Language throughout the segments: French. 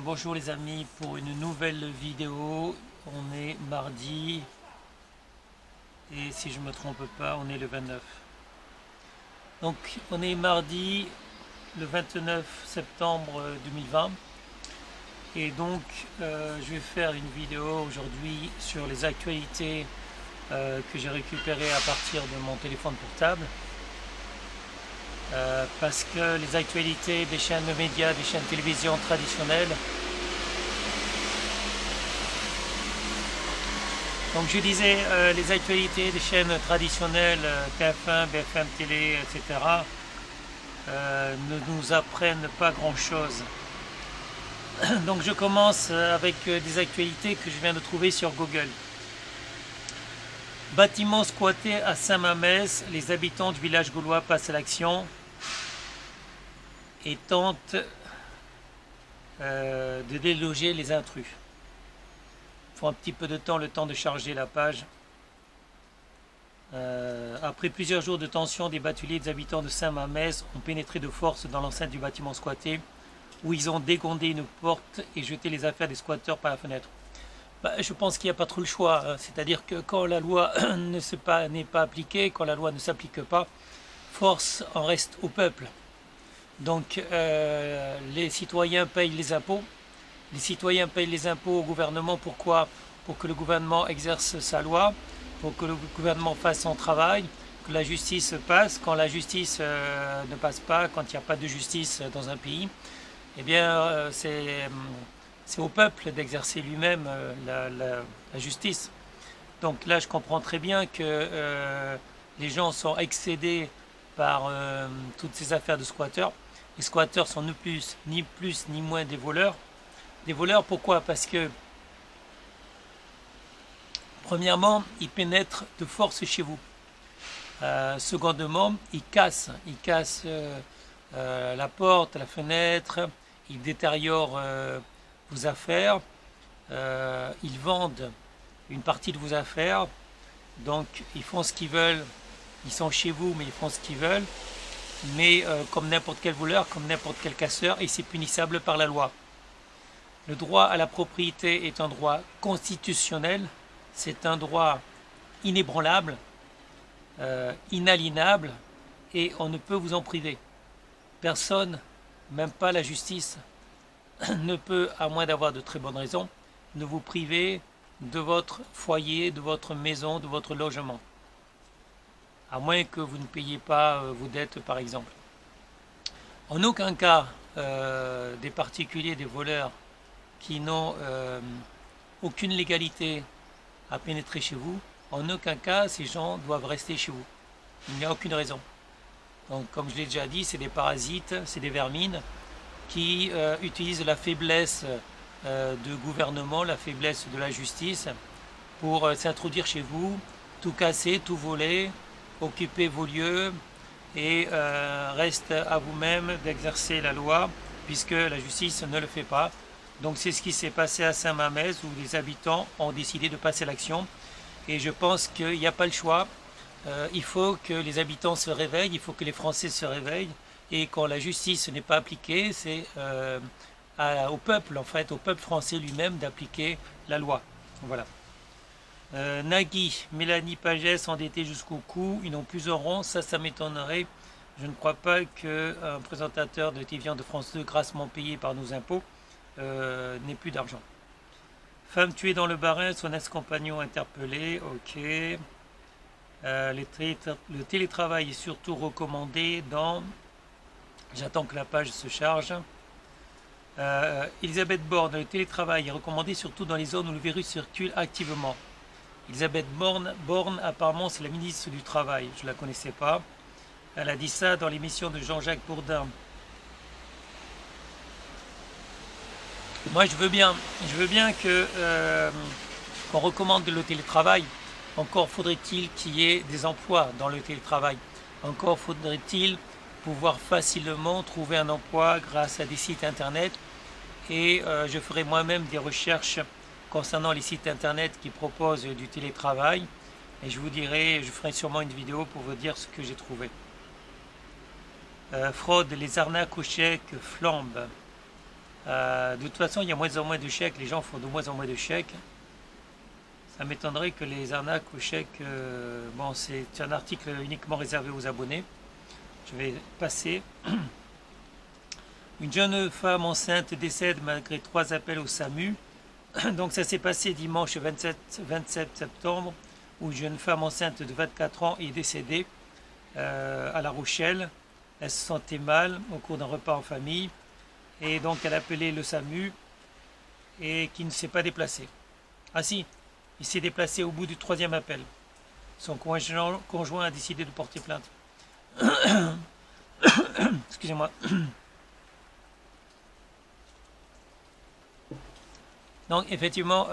Bonjour les amis pour une nouvelle vidéo. On est mardi et si je me trompe pas, on est le 29. Donc on est mardi le 29 septembre 2020 et donc je vais faire une vidéo aujourd'hui sur les actualités que j'ai récupérées à partir de mon téléphone portable. Parce que les actualités des chaînes de médias, des chaînes de télévision traditionnelles. Donc je disais, les actualités des chaînes traditionnelles, TF1, BFM Télé, etc., ne nous apprennent pas grand-chose. Donc je commence avec des actualités que je viens de trouver sur Google. Bâtiment squatté à Saint-Mamès, les habitants du village gaulois passent à l'action et tentent de déloger les intrus. Il faut un petit peu de temps, le temps de charger la page. Après plusieurs jours de tension, des bateliers des habitants de Saint-Mamès ont pénétré de force dans l'enceinte du bâtiment squatté, où ils ont dégondé une porte et jeté les affaires des squatteurs par la fenêtre. Je pense qu'il n'y a pas trop le choix, c'est-à-dire que quand la loi n'est pas appliquée, quand la loi ne s'applique pas, force en reste au peuple. Donc les citoyens payent les impôts. Les citoyens payent les impôts au gouvernement. Pourquoi? Pour que le gouvernement exerce sa loi, pour que le gouvernement fasse son travail, que la justice passe. Quand la justice ne passe pas, quand il n'y a pas de justice dans un pays, eh bien c'est au peuple d'exercer lui-même la justice. Donc là, je comprends très bien que les gens sont excédés par toutes ces affaires de squatteurs. Les squatteurs sont ni plus ni moins des voleurs. Des voleurs, pourquoi? Parce que, premièrement, ils pénètrent de force chez vous. Secondement, ils cassent la porte, la fenêtre, ils détériorent vos affaires, ils vendent une partie de vos affaires, donc ils font ce qu'ils veulent, ils sont chez vous, mais ils font ce qu'ils veulent, mais comme n'importe quel voleur, comme n'importe quel casseur, et c'est punissable par la loi. Le droit à la propriété est un droit constitutionnel, c'est un droit inébranlable, inaliénable, et on ne peut vous en priver. Personne, même pas la justice, ne peut, à moins d'avoir de très bonnes raisons, ne vous priver de votre foyer, de votre maison, de votre logement. À moins que vous ne payiez pas vos dettes, par exemple. En aucun cas, des particuliers, des voleurs, qui n'ont aucune légalité à pénétrer chez vous, en aucun cas ces gens doivent rester chez vous. Il n'y a aucune raison. Donc comme je l'ai déjà dit, c'est des parasites, c'est des vermines qui utilisent la faiblesse de gouvernement, la faiblesse de la justice pour s'introduire chez vous, tout casser, tout voler, occuper vos lieux et reste à vous-même d'exercer la loi puisque la justice ne le fait pas. Donc c'est ce qui s'est passé à Saint-Mamès où les habitants ont décidé de passer à l'action. Et je pense qu'il n'y a pas le choix. Il faut que les habitants se réveillent, il faut que les Français se réveillent. Et quand la justice n'est pas appliquée, c'est au peuple, en fait, au peuple français lui-même d'appliquer la loi. Voilà. Nagui, Mélanie Pagès endettée jusqu'au cou, ils n'ont plus un rond, ça m'étonnerait. Je ne crois pas qu'un présentateur de TV de France 2, grassement payé par nos impôts, n'ait plus d'argent. Femme tuée dans le Bas-Rhin, son ex-compagnon interpellé, ok. Le télétravail est surtout recommandé dans... J'attends que la page se charge. Elisabeth Borne, le télétravail est recommandé surtout dans les zones où le virus circule activement. Elisabeth Borne apparemment c'est la ministre du Travail, je ne la connaissais pas. Elle a dit ça dans l'émission de Jean-Jacques Bourdin. Moi je veux bien qu'on recommande le télétravail. Encore faudrait-il qu'il y ait des emplois dans le télétravail. Encore faudrait-il pouvoir facilement trouver un emploi grâce à des sites internet. Et je ferai moi-même des recherches concernant les sites internet qui proposent du télétravail. Et je vous dirai, je ferai sûrement une vidéo pour vous dire ce que j'ai trouvé. Fraude, les arnaques au chèque flambent. De toute façon, il y a moins en moins de chèques, les gens font de moins en moins de chèques. Ça m'étonnerait que les arnaques aux chèques, bon, c'est un article uniquement réservé aux abonnés. Je vais passer. Une jeune femme enceinte décède malgré 3 appels au SAMU. Donc ça s'est passé dimanche 27 septembre, où une jeune femme enceinte de 24 ans est décédée à La Rochelle. Elle se sentait mal au cours d'un repas en famille. Et donc elle a appelé le SAMU et qui ne s'est pas déplacé. Ah si, il s'est déplacé au bout du 3e appel. Son conjoint a décidé de porter plainte. Excusez-moi. Donc effectivement,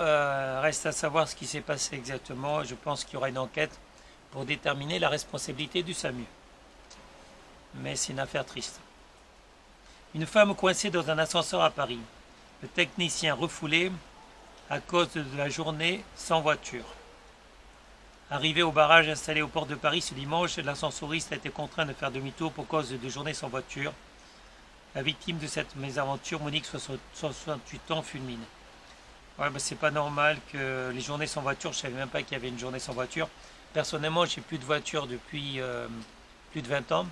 reste à savoir ce qui s'est passé exactement. Je pense qu'il y aura une enquête pour déterminer la responsabilité du SAMU. Mais c'est une affaire triste. Une femme coincée dans un ascenseur à Paris. Le technicien refoulé à cause de la journée sans voiture. Arrivé au barrage installé au port de Paris ce dimanche, l'ascensoriste a été contraint de faire demi-tour pour cause de journée sans voiture. La victime de cette mésaventure, Monique, 68 ans, fulmine. Ouais, bah, c'est pas normal que les journées sans voiture, je savais même pas qu'il y avait une journée sans voiture. Personnellement, j'ai plus de voiture depuis plus de 20 ans.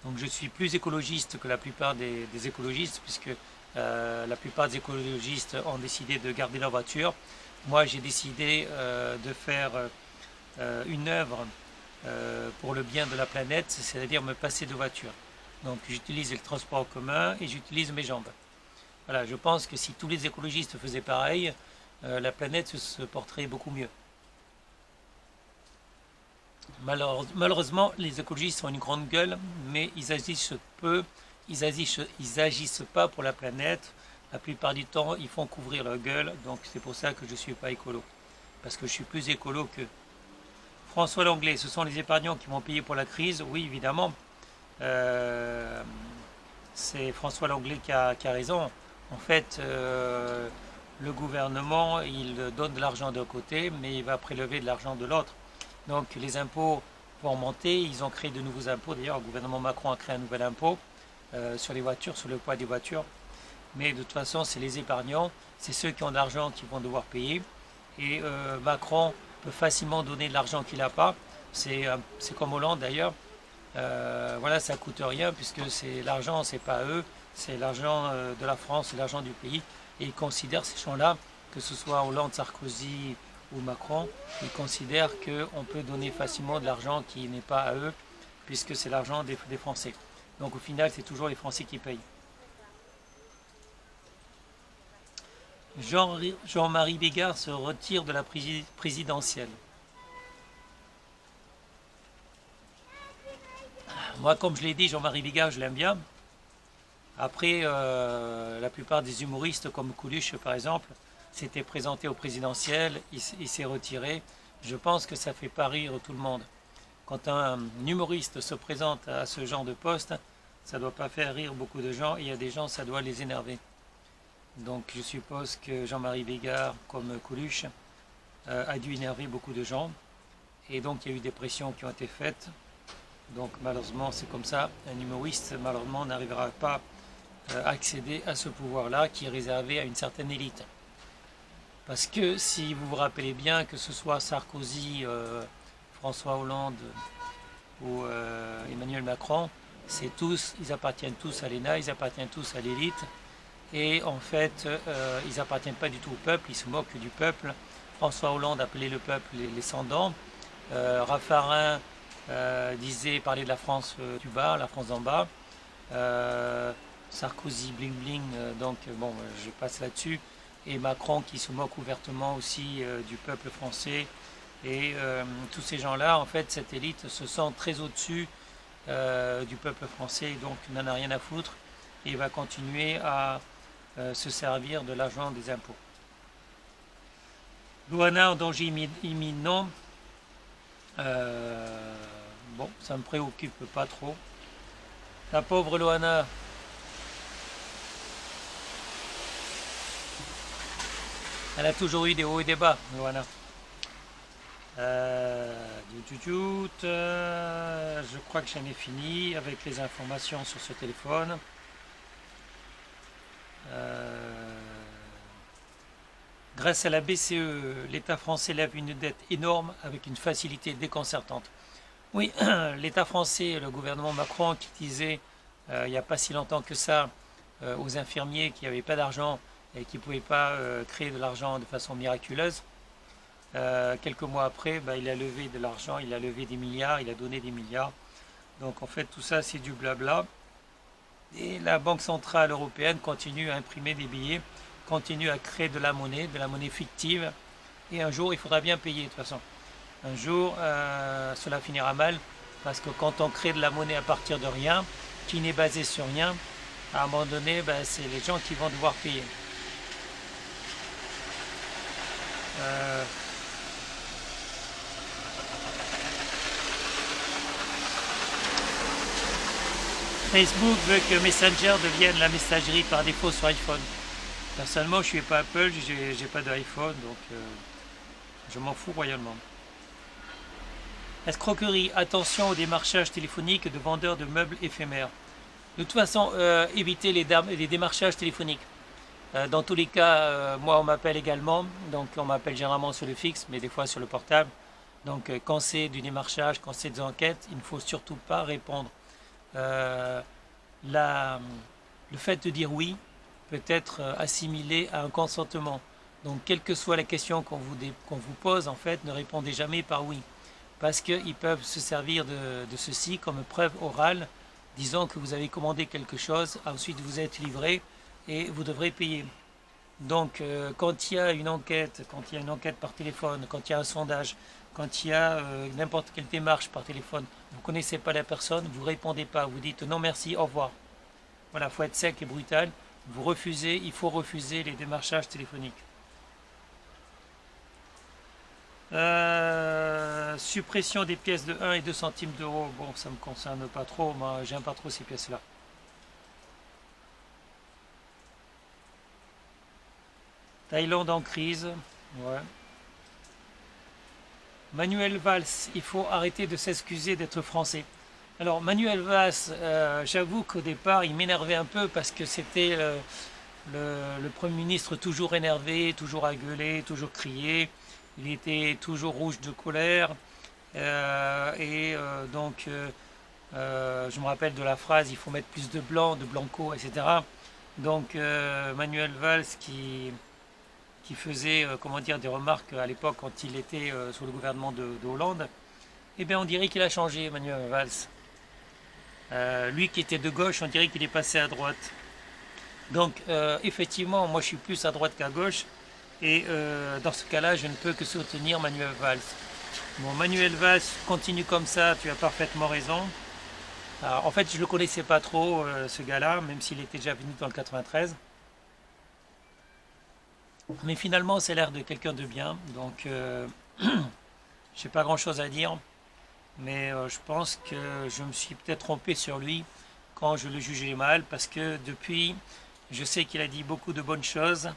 Donc je suis plus écologiste que la plupart des écologistes, puisque la plupart des écologistes ont décidé de garder leur voiture. Moi, j'ai décidé de faire une œuvre pour le bien de la planète, c'est-à-dire me passer de voiture. Donc j'utilise le transport en commun et j'utilise mes jambes. Voilà, je pense que si tous les écologistes faisaient pareil, la planète se porterait beaucoup mieux. Malheureusement, les écologistes ont une grande gueule, mais ils agissent peu, ils agissent pas pour la planète. La plupart du temps, ils font couvrir leur gueule, donc c'est pour ça que je ne suis pas écolo. Parce que je suis plus écolo que François Langlais. Ce sont les épargnants qui vont payer pour la crise, oui, évidemment. Euh, c'est François Langlais qui a raison. En fait, le gouvernement, il donne de l'argent d'un côté, mais il va prélever de l'argent de l'autre. Donc les impôts vont augmenter, ils ont créé de nouveaux impôts. D'ailleurs, le gouvernement Macron a créé un nouvel impôt sur les voitures, sur le poids des voitures. Mais de toute façon, c'est les épargnants, c'est ceux qui ont de l'argent qui vont devoir payer. Et Macron peut facilement donner de l'argent qu'il n'a pas. C'est comme Hollande d'ailleurs. Voilà, ça coûte rien puisque c'est l'argent, c'est pas eux, c'est l'argent de la France, c'est l'argent du pays. Et ils considèrent ces gens-là, que ce soit Hollande, Sarkozy ou Macron, ils considèrent qu'on peut donner facilement de l'argent qui n'est pas à eux, puisque c'est l'argent des Français. Donc au final, c'est toujours les Français qui payent. Jean-Marie Bigard se retire de la présidentielle. Moi, comme je l'ai dit, Jean-Marie Bigard, je l'aime bien. Après, la plupart des humoristes, comme Coluche par exemple, s'étaient présentés au présidentiel, il s'est retiré. Je pense que ça fait pas rire tout le monde. Quand un humoriste se présente à ce genre de poste, ça ne doit pas faire rire beaucoup de gens, et il y a des gens, ça doit les énerver. Donc je suppose que Jean-Marie Bigard, comme Coluche, a dû énerver beaucoup de gens. Et donc il y a eu des pressions qui ont été faites. Donc malheureusement c'est comme ça. Un humoriste malheureusement n'arrivera pas à accéder à ce pouvoir-là qui est réservé à une certaine élite. Parce que si vous vous rappelez bien, que ce soit Sarkozy, François Hollande ou Emmanuel Macron, ils appartiennent tous à l'ENA, ils appartiennent tous à l'élite. Et en fait, ils n'appartiennent pas du tout au peuple, ils se moquent du peuple. François Hollande appelait le peuple les sans-dents. Raffarin parlait de la France du bas, la France d'en bas. Sarkozy bling bling, donc bon, je passe là-dessus. Et Macron qui se moque ouvertement aussi du peuple français. Et tous ces gens-là, en fait, cette élite se sent très au-dessus du peuple français, donc n'en a rien à foutre. Et va continuer à se servir de l'argent des impôts. Loana en danger imminent. Bon, ça me préoccupe pas trop. La pauvre Loana. Elle a toujours eu des hauts et des bas, Loana. Je crois que j'en ai fini avec les informations sur ce téléphone. Euh, Grâce à la BCE, l'État français lève une dette énorme avec une facilité déconcertante. Oui, l'État français, le gouvernement Macron qui disait il n'y a pas si longtemps que ça aux infirmiers qui n'avaient pas d'argent et qui ne pouvaient pas créer de l'argent de façon miraculeuse. Quelques mois après, bah, il a levé de l'argent, il a levé des milliards, il a donné des milliards. Donc en fait tout ça c'est du blabla. Et la Banque Centrale Européenne continue à imprimer des billets, continue à créer de la monnaie fictive. Et un jour il faudra bien payer de toute façon. Un jour cela finira mal parce que quand on crée de la monnaie à partir de rien, qui n'est basée sur rien, à un moment donné ben, c'est les gens qui vont devoir payer. Euh, Facebook veut que Messenger devienne la messagerie par défaut sur iPhone. Personnellement, je suis pas Apple, j'ai pas d'iPhone, donc je m'en fous royalement. Escroquerie, attention au démarchage téléphonique de vendeurs de meubles éphémères. De toute façon, évitez les démarchages téléphoniques. Dans tous les cas, moi on m'appelle également, donc on m'appelle généralement sur le fixe, mais des fois sur le portable. Donc quand c'est du démarchage, quand c'est des enquêtes, il ne faut surtout pas répondre. Euh, la- le fait de dire oui peut être assimilé à un consentement. Donc, quelle que soit la question qu'on vous pose, en fait, ne répondez jamais par oui. Parce qu'ils peuvent se servir de ceci comme preuve orale, disant que vous avez commandé quelque chose, ensuite vous êtes livré et vous devrez payer. Donc, quand il y a une enquête, quand il y a une enquête par téléphone, quand il y a un sondage, quand il y a n'importe quelle démarche par téléphone, vous ne connaissez pas la personne, vous ne répondez pas, vous dites non merci, au revoir. Voilà, il faut être sec et brutal. Vous refusez, il faut refuser les démarchages téléphoniques. Suppression des pièces de 1 et 2 centimes d'euros. Bon, ça ne me concerne pas trop, moi j'aime pas trop ces pièces-là. Thaïlande en crise. Ouais. Manuel Valls, il faut arrêter de s'excuser d'être français. Alors Manuel Valls, j'avoue qu'au départ il m'énervait un peu parce que c'était le Premier ministre toujours énervé, toujours à gueuler, toujours crier. Il était toujours rouge de colère. Je me rappelle de la phrase il faut mettre plus de blanc, de blanco, etc. Donc Manuel Valls qui faisait comment dire, des remarques à l'époque quand il était sous le gouvernement de Hollande, eh bien on dirait qu'il a changé, Manuel Valls. Lui qui était de gauche, on dirait qu'il est passé à droite. Donc effectivement, moi je suis plus à droite qu'à gauche. Et dans ce cas-là, je ne peux que soutenir Manuel Valls. Bon, Manuel Valls, continue comme ça, tu as parfaitement raison. Alors, en fait, je ne le connaissais pas trop, ce gars-là, même s'il était déjà venu dans le 93. Mais finalement, c'est l'air de quelqu'un de bien. Donc, je n'ai pas grand-chose à dire. Mais je pense que je me suis peut-être trompé sur lui quand je le jugeais mal. Parce que depuis, je sais qu'il a dit beaucoup de bonnes choses.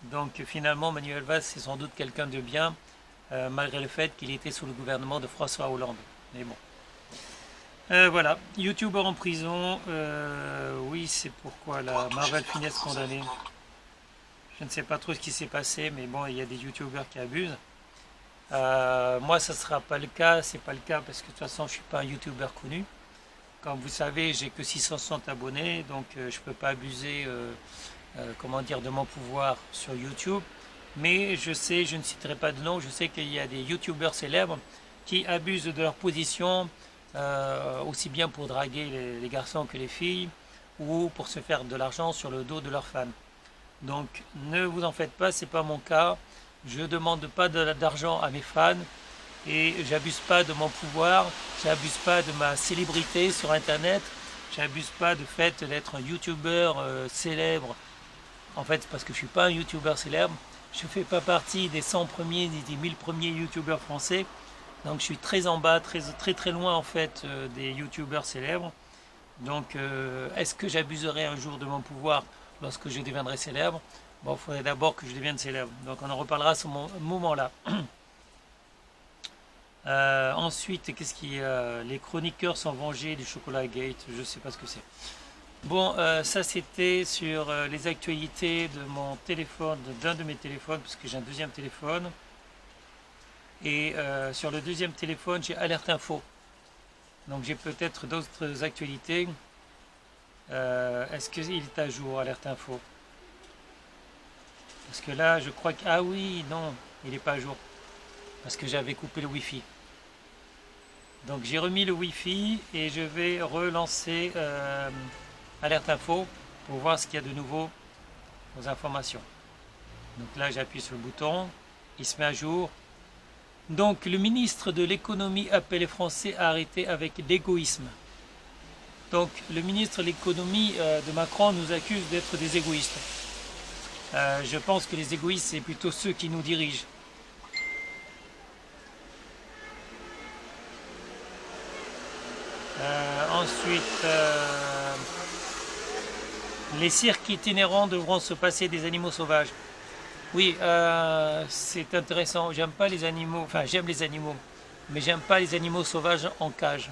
Donc, finalement, Manuel Valls, c'est sans doute quelqu'un de bien. Malgré le fait qu'il était sous le gouvernement de François Hollande. Mais bon. Voilà, YouTuber en prison, oui c'est pourquoi la Marvel Finesse condamnée. Je ne sais pas trop ce qui s'est passé, mais bon, il y a des YouTubers qui abusent. Moi, ça ne sera pas le cas, c'est pas le cas parce que de toute façon, je ne suis pas un YouTuber connu. Comme vous savez, j'ai que 660 abonnés, donc je ne peux pas abuser, comment dire, de mon pouvoir sur YouTube. Mais je sais, je ne citerai pas de nom, je sais qu'il y a des YouTubers célèbres qui abusent de leur position, aussi bien pour draguer les garçons que les filles, ou pour se faire de l'argent sur le dos de leurs fans. Donc ne vous en faites pas, c'est pas mon cas. Je ne demande pas d'argent à mes fans et j'abuse pas de mon pouvoir, j'abuse pas de ma célébrité sur internet, j'abuse pas du fait d'être un YouTuber célèbre. En fait, parce que je suis pas un YouTuber célèbre, je fais pas partie des 100 premiers ni des 1000 premiers YouTubers français. Donc je suis très en bas, très très très loin en fait des YouTubers célèbres. Donc est-ce que j'abuserai un jour de mon pouvoir lorsque je deviendrai célèbre? Bon, il faudrait d'abord que je devienne célèbre. Donc on en reparlera à ce moment-là. Ensuite, qu'est-ce qui les chroniqueurs sont vengés du chocolat gate, je sais pas ce que c'est. Bon, ça c'était sur les actualités de mon téléphone, d'un de mes téléphones, parce que j'ai un deuxième téléphone. Et sur le deuxième téléphone, j'ai Alerte Info. Donc j'ai peut-être d'autres actualités. Est-ce qu'il est à jour, Alerte Info? Parce que là, je crois que... Ah oui, non, il n'est pas à jour. Parce que j'avais coupé le Wi-Fi. Donc j'ai remis le Wi-Fi et je vais relancer Alerte Info pour voir ce qu'il y a de nouveau aux informations. Donc là, j'appuie sur le bouton, il se met à jour. Donc le ministre de l'économie appelle les Français à arrêter avec l'égoïsme. Donc le ministre de l'économie de Macron nous accuse d'être des égoïstes. Je pense que les égoïstes, c'est plutôt ceux qui nous dirigent. Ensuite, les cirques itinérants devront se passer des animaux sauvages. Oui, c'est intéressant. J'aime pas les animaux, enfin j'aime les animaux, mais j'aime pas les animaux sauvages en cage.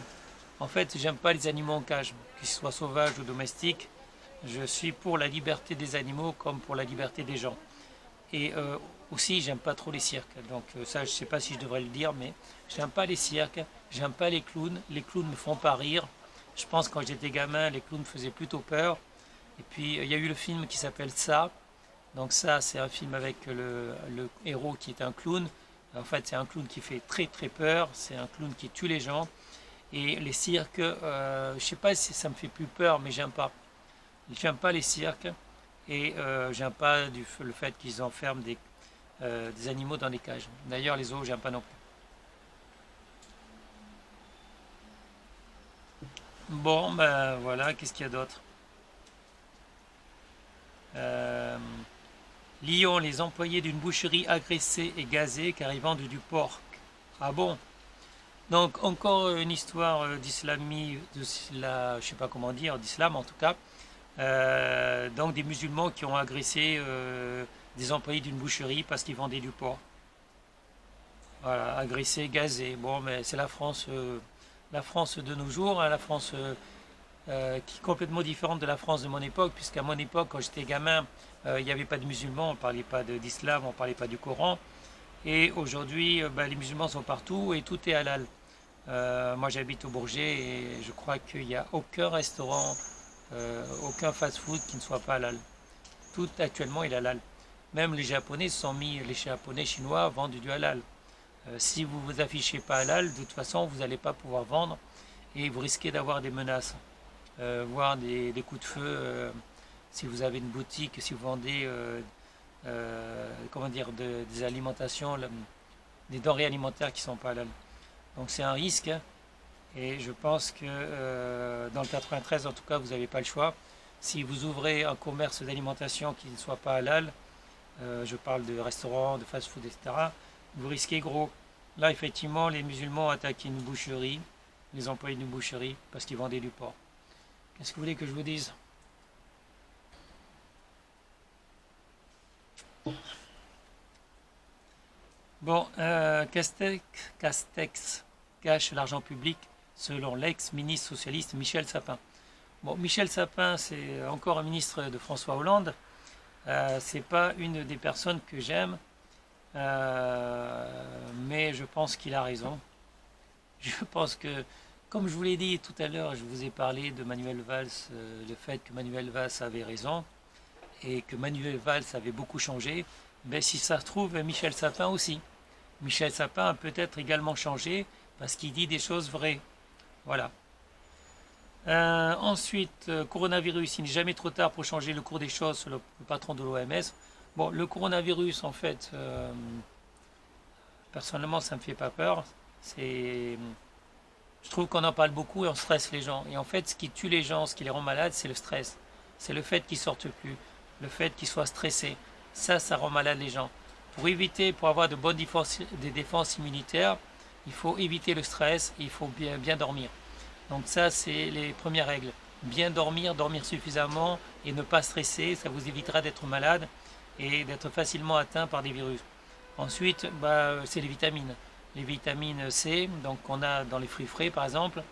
En fait, j'aime pas les animaux en cage, qu'ils soient sauvages ou domestiques. Je suis pour la liberté des animaux comme pour la liberté des gens. Et aussi, j'aime pas trop les cirques. Donc ça, je sais pas si je devrais le dire, mais j'aime pas les cirques, j'aime pas les clowns. Les clowns me font pas rire. Je pense que quand j'étais gamin, les clowns me faisaient plutôt peur. Et puis il y a eu le film qui s'appelle Ça. Donc ça, c'est un film avec le héros qui est un clown. En fait, c'est un clown qui fait très très peur. C'est un clown qui tue les gens. Et les cirques, je sais pas si ça me fait plus peur, mais j'aime pas. J'aime pas les cirques. Et j'aime pas le fait qu'ils enferment des animaux dans des cages. D'ailleurs, les zoos, j'aime pas non plus. Bon, ben voilà, qu'est-ce qu'il y a d'autre? Euh, Lyon, les employés d'une boucherie agressés et gazés car ils vendent du porc. Ah bon? Donc encore une histoire d'islamie, je sais pas comment dire, d'islam en tout cas. Donc des musulmans qui ont agressé des employés d'une boucherie parce qu'ils vendaient du porc. Voilà, agressés, gazés. Bon, mais c'est la France de nos jours, hein, la France qui est complètement différente de la France de mon époque, puisqu'à mon époque, quand j'étais gamin, il n'y avait pas de musulmans, on ne parlait pas d'islam, on ne parlait pas du Coran. Et aujourd'hui, les musulmans sont partout et tout est halal. Moi, j'habite au Bourget et je crois qu'il n'y a aucun restaurant, aucun fast-food qui ne soit pas halal. Tout actuellement est halal. Même les Japonais se sont mis, les Japonais chinois vendent du halal. Si vous vous affichez pas halal, de toute façon, vous n'allez pas pouvoir vendre et vous risquez d'avoir des menaces, voire des coups de feu. Si vous avez une boutique, si vous vendez, comment dire, des alimentations, des denrées alimentaires qui ne sont pas halal. Donc c'est un risque, hein. Et je pense que dans le 93, en tout cas, vous n'avez pas le choix. Si vous ouvrez un commerce d'alimentation qui ne soit pas halal, je parle de restaurants, de fast-food, etc., vous risquez gros. Là, effectivement, les musulmans ont attaqué une boucherie, les employés d'une boucherie, parce qu'ils vendaient du porc. Qu'est-ce que vous voulez que je vous dise? Bon, Castex cache l'argent public selon l'ex-ministre socialiste Michel Sapin. Bon, Michel Sapin, c'est encore un ministre de François Hollande. C'est pas une des personnes que j'aime, mais je pense qu'il a raison. Je pense que, comme je vous l'ai dit tout à l'heure, je vous ai parlé de Manuel Valls, le fait que Manuel Valls avait raison et que Manuel Valls avait beaucoup changé. Ben, si ça se trouve, Michel Sapin aussi. Michel Sapin a peut-être également changé parce qu'il dit des choses vraies. Voilà. Ensuite, coronavirus, il n'est jamais trop tard pour changer le cours des choses, sur le patron de l'OMS. Bon, le coronavirus, en fait, personnellement, ça ne me fait pas peur. C'est, je trouve qu'on en parle beaucoup et on stresse les gens. Et en fait, ce qui tue les gens, ce qui les rend malades, c'est le stress. C'est le fait qu'ils sortent plus, le fait qu'ils soient stressés. Ça rend malade les gens. Pour éviter, pour avoir de bonnes des défenses immunitaires, il faut éviter le stress, il faut bien dormir. Donc ça, c'est les premières règles. Bien dormir, dormir suffisamment et ne pas stresser, ça vous évitera d'être malade et d'être facilement atteint par des virus. Ensuite, c'est les vitamines. Les vitamines C, donc qu'on a dans les fruits frais par exemple,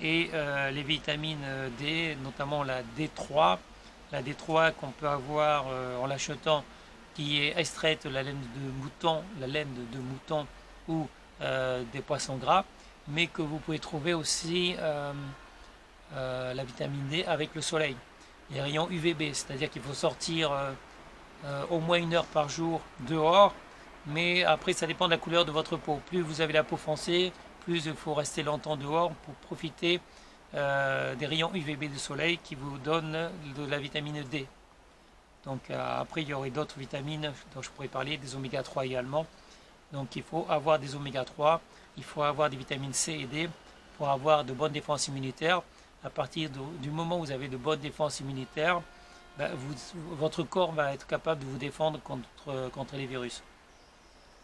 et les vitamines D, notamment la D3. La D3 qu'on peut avoir en l'achetant, qui est extraite de la laine de mouton ou des poissons gras, mais que vous pouvez trouver aussi la vitamine D avec le soleil. Les rayons UVB, c'est-à-dire qu'il faut sortir au moins 1 heure par jour dehors, mais après ça dépend de la couleur de votre peau. Plus vous avez la peau foncée, plus il faut rester longtemps dehors pour profiter des rayons UVB du soleil qui vous donnent de la vitamine D. Donc après il y aurait d'autres vitamines dont je pourrais parler, des oméga 3 également. Donc il faut avoir des oméga 3, il faut avoir des vitamines C et D pour avoir de bonnes défenses immunitaires. À partir du moment où vous avez de bonnes défenses immunitaires, ben, votre corps va être capable de vous défendre contre les virus.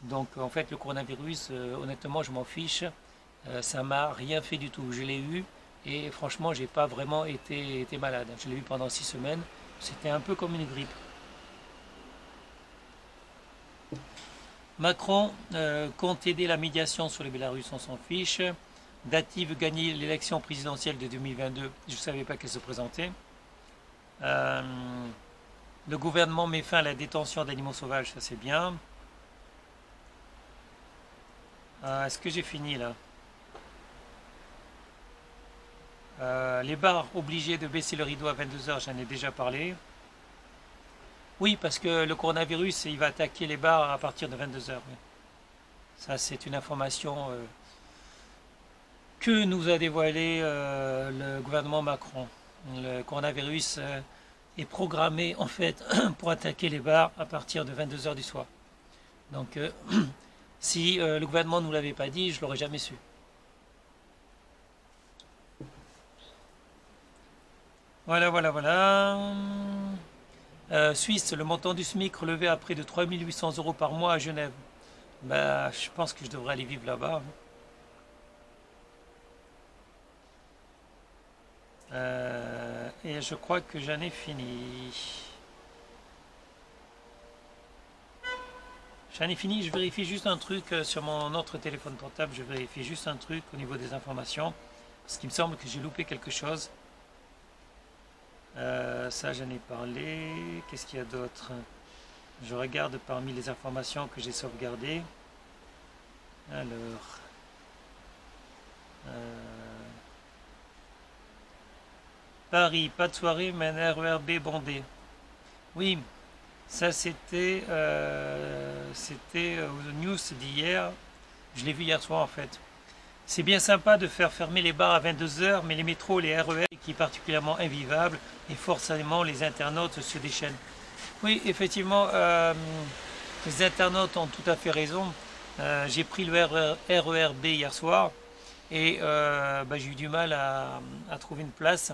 Donc en fait le coronavirus, honnêtement je m'en fiche, ça m'a rien fait du tout. Je l'ai eu et franchement j'ai pas vraiment été malade. Je l'ai eu pendant 6 semaines, c'était un peu comme une grippe. Macron compte aider la médiation sur le Bélarus, on s'en fiche. Dati veut gagner l'élection présidentielle de 2022, je ne savais pas qu'elle se présentait. Le gouvernement met fin à la détention d'animaux sauvages, ça c'est bien. Est-ce que j'ai fini là? Les bars obligés de baisser le rideau à 22 h, j'en ai déjà parlé. Oui, parce que le coronavirus, il va attaquer les bars à partir de 22 h. Oui. Ça, c'est une information que nous a dévoilé le gouvernement Macron. Le coronavirus est programmé en fait pour attaquer les bars à partir de 22 h du soir. Donc, si le gouvernement ne nous l'avait pas dit, je l'aurais jamais su. Voilà, voilà, voilà. Suisse, le montant du SMIC relevé à près de 3 800 € par mois à Genève. Bah, je pense que je devrais aller vivre là-bas. Et je crois que j'en ai fini. J'en ai fini, je vérifie juste un truc sur mon autre téléphone portable, je vérifie juste un truc au niveau des informations, parce qu'il me semble que j'ai loupé quelque chose. Ça j'en ai parlé, qu'est-ce qu'il y a d'autre? Je regarde parmi les informations que j'ai sauvegardées. Alors... Paris, pas de soirée, mais un RERB bondé. Oui, ça c'était aux news d'hier. Je l'ai vu hier soir en fait. C'est bien sympa de faire fermer les bars à 22 h, mais les métros, les RER, qui est particulièrement invivable, et forcément les internautes se déchaînent. Oui, effectivement, les internautes ont tout à fait raison. J'ai pris le RERB hier soir et j'ai eu du mal à trouver une place.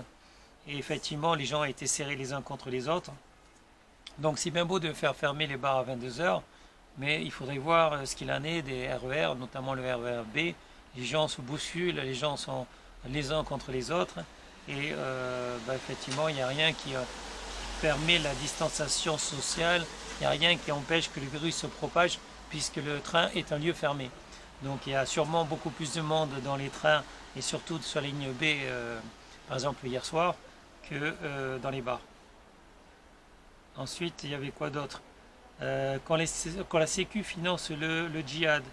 Et effectivement, les gens étaient serrés les uns contre les autres. Donc c'est bien beau de faire fermer les bars à 22 h, mais il faudrait voir ce qu'il en est des RER, notamment le RERB. Les gens se bousculent, les gens sont les uns contre les autres. Et effectivement, il n'y a rien qui permet la distanciation sociale, il n'y a rien qui empêche que le virus se propage, puisque le train est un lieu fermé. Donc il y a sûrement beaucoup plus de monde dans les trains, et surtout sur la ligne B, par exemple hier soir, que dans les bars. Ensuite, il y avait quoi d'autre? Quand la Sécu finance le djihad,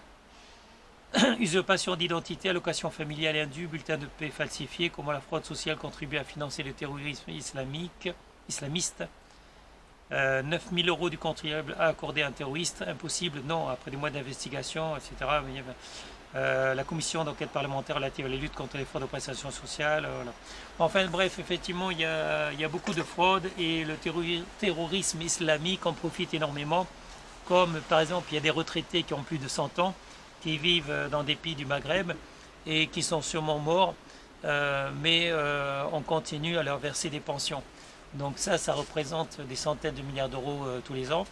usurpation d'identité, allocation familiale indue, bulletin de paie falsifié, comment la fraude sociale contribue à financer le terrorisme islamiste. 9 000 € du contribuable à accorder à un terroriste, impossible, non, après des mois d'investigation, etc. La commission d'enquête parlementaire relative à la lutte contre les fraudes aux prestations sociales. Voilà. Enfin bref, effectivement, il y a beaucoup de fraudes et le terrorisme islamique en profite énormément. Comme par exemple, il y a des retraités qui ont plus de 100 ans, qui vivent dans des pays du Maghreb et qui sont sûrement morts, mais on continue à leur verser des pensions. Donc ça représente des centaines de milliards d'euros tous les ans.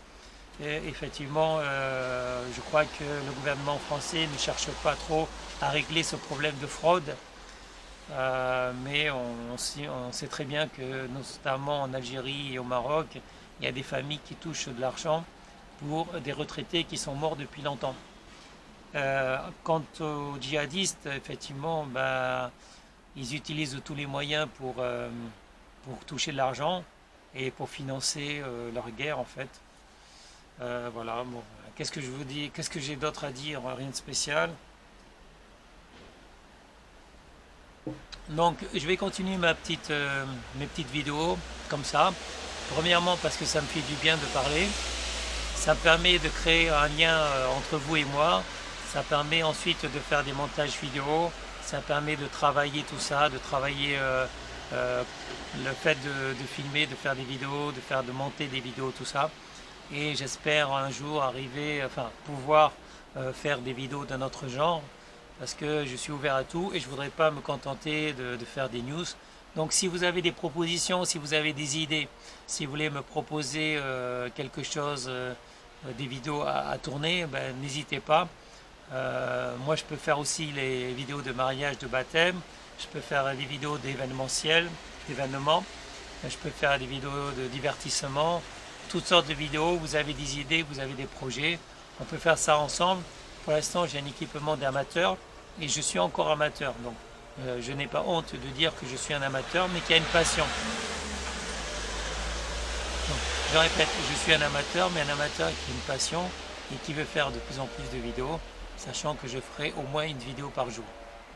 Et effectivement, je crois que le gouvernement français ne cherche pas trop à régler ce problème de fraude. Mais on sait très bien que, notamment en Algérie et au Maroc, il y a des familles qui touchent de l'argent pour des retraités qui sont morts depuis longtemps. Quant aux djihadistes, effectivement, ils utilisent tous les moyens pour toucher de l'argent et pour financer leur guerre en fait. Voilà, bon, qu'est-ce que je vous dis, qu'est-ce que j'ai d'autre à dire? Rien de spécial. Donc je vais continuer mes petites vidéos comme ça. Premièrement parce que ça me fait du bien de parler. Ça me permet de créer un lien entre vous et moi. Ça permet ensuite de faire des montages vidéo. Ça permet de travailler tout ça, de travailler le fait de filmer, de faire des vidéos, de monter des vidéos, tout ça. Et j'espère un jour arriver, enfin pouvoir faire des vidéos d'un autre genre parce que je suis ouvert à tout et je ne voudrais pas me contenter de faire des news. Donc si vous avez des propositions, si vous avez des idées, si vous voulez me proposer quelque chose, des vidéos à tourner, ben, n'hésitez pas. Moi je peux faire aussi les vidéos de mariage, de baptême, je peux faire des vidéos d'événementiel, d'événements, je peux faire des vidéos de divertissement, toutes sortes de vidéos, vous avez des idées, vous avez des projets, on peut faire ça ensemble. Pour l'instant j'ai un équipement d'amateur et je suis encore amateur, donc je n'ai pas honte de dire que je suis un amateur mais qui a une passion. Donc, je répète, je suis un amateur mais un amateur qui a une passion et qui veut faire de plus en plus de vidéos, sachant que je ferai au moins une vidéo par jour.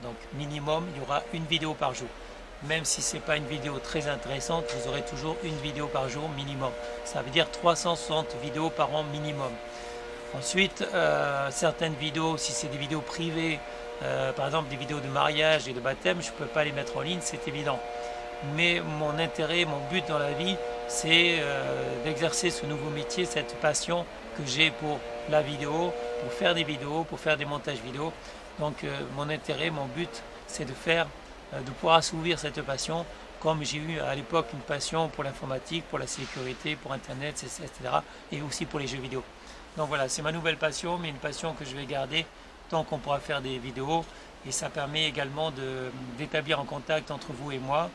Donc minimum, il y aura une vidéo par jour. Même si ce n'est pas une vidéo très intéressante, vous aurez toujours une vidéo par jour minimum. Ça veut dire 360 vidéos par an minimum. Ensuite, certaines vidéos, si c'est des vidéos privées, par exemple des vidéos de mariage et de baptême, je ne peux pas les mettre en ligne, c'est évident. Mais mon intérêt, mon but dans la vie, c'est d'exercer ce nouveau métier, cette passion que j'ai pour la vidéo, pour faire des vidéos, pour faire des montages vidéo. Donc mon intérêt, mon but, c'est de pouvoir assouvir cette passion, comme j'ai eu à l'époque une passion pour l'informatique, pour la sécurité, pour Internet, etc. et aussi pour les jeux vidéo. Donc voilà, c'est ma nouvelle passion, mais une passion que je vais garder tant qu'on pourra faire des vidéos. Et ça permet également d'établir un contact entre vous et moi.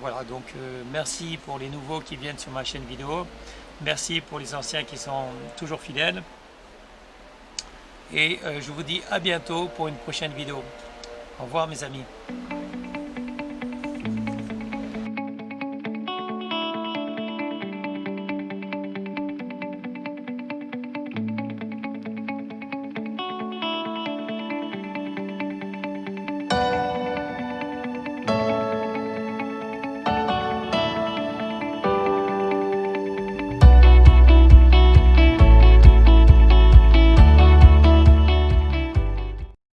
Voilà, donc merci pour les nouveaux qui viennent sur ma chaîne vidéo. Merci pour les anciens qui sont toujours fidèles. Et je vous dis à bientôt pour une prochaine vidéo. Au revoir mes amis.